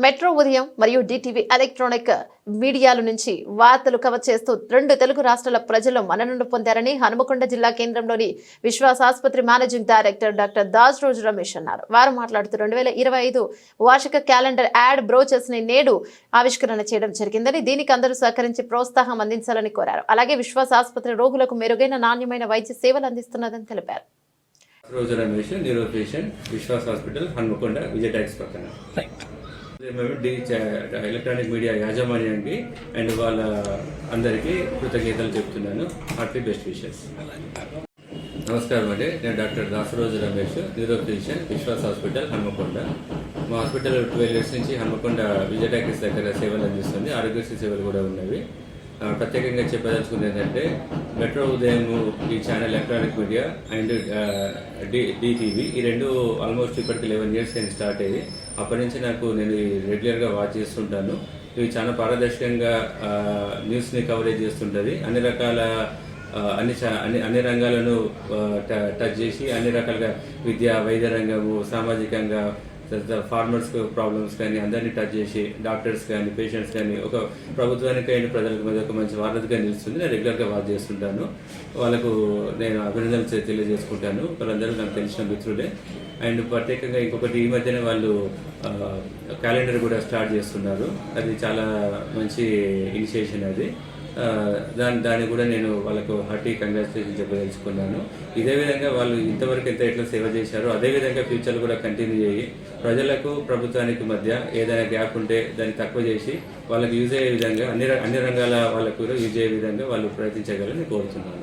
Metro ఉదయం మరియు DTV electronic మీడియాల నుంచి వార్తలు కవర్ చేస్తూ 2 తెలుగు రాష్ట్రాల ప్రజలు మన్ననలు పొందారని హనుమకొండ జిల్లా కేంద్రంలోని విశ్వాస్ ఆసుపత్రి managing director doctor Dasaroju Ramesh అన్నారు. వారు మాట్లాడుతూ 2025 వార్షిక క్యాలెండర్ యాడ్ బ్రోచర్స్ ని నేడు ఆవిష్కరణ చేయడం జరిగిందని, దీనికి అందరూ సహకరించి ప్రోత్సాహం అందించాలని కోరారు. అలాగే విశ్వాస్ ఆసుపత్రి రోగులకు మెరుగైన నాణ్యమైన వైద్య సేవలు అందిస్తున్నదని తెలిపారు. రోజు Ramesh, neuro patient, Vishwas hospital, Hanamkonda, Vijay tax పక్కన. ఎలక్ట్రానిక్ మీడియా యాజమాన్యానికి అండ్ వాళ్ళ అందరికీ కృతజ్ఞతలు చెప్తున్నాను. Heartly best wishes. నమస్కారం అండి, నేను doctor Dasaroju Ramesh, neuro physician, Vishwas hospital, Hanamkonda. మా హాస్పిటల్ 12 years నుంచి హన్మకొండ విజయ్ ట్యాక్స్ దగ్గర సేవలు అందిస్తుంది. ఆరోగ్యశ్రీ సేవలు కూడా ఉన్నవి. ప్రత్యేకంగా చెప్పదలుచుకుంది ఏంటంటే, మెట్రో ఉదయం ఈ channel electronic media and DTV ఈ రెండు ఆల్మోస్ట్ ఇప్పటికి 11 years నేను స్టార్ట్ అయ్యి అప్పటి నుంచి నేను రెగ్యులర్గా వాచ్ చేస్తుంటాను. ఇవి చాలా పారదర్శకంగా న్యూస్ని కవరేజ్ చేస్తుంటుంది. అన్ని రకాల అన్ని రంగాలను టచ్ చేసి అన్ని రకాలుగా విద్య, వైద్య రంగము, సామాజికంగా ఫార్మర్స్ ప్రాబ్లమ్స్ కానీ అందరినీ టచ్ చేసి డాక్టర్స్ కానీ పేషెంట్స్ కానీ ఒక ప్రభుత్వానికి అయిన ప్రజలకు మధ్య ఒక మంచి వారధిగా నిలుస్తుంది. నేను రెగ్యులర్గా వాచ్ చేస్తుంటాను. వాళ్ళకు నేను అభినందనలు తెలియజేసుకుంటాను. వాళ్ళందరూ నాకు తెలిసిన మిత్రులే. అండ్ ప్రత్యేకంగా ఇంకొకటి, ఈ మధ్యనే వాళ్ళు క్యాలెండర్ కూడా స్టార్ట్ చేస్తున్నారు. అది చాలా మంచి ఇనిషియేషన్. అది దాన్ని కూడా నేను వాళ్ళకు హార్టీ కంగ్రాచులేషన్ చెప్పదలుచుకున్నాను. ఇదే విధంగా వాళ్ళు ఇంతవరకు ఎట్లా సేవ చేశారో అదేవిధంగా ఫ్యూచర్ కూడా కంటిన్యూ చేయి ప్రజలకు ప్రభుత్వానికి మధ్య ఏదైనా గ్యాప్ ఉంటే దాన్ని తక్కువ చేసి వాళ్ళకి యూజ్ అయ్యే విధంగా అన్ని రంగాల వాళ్ళకు కూడా యూజ్ అయ్యే విధంగా వాళ్ళు ప్రయత్నించగలని కోరుతున్నాను.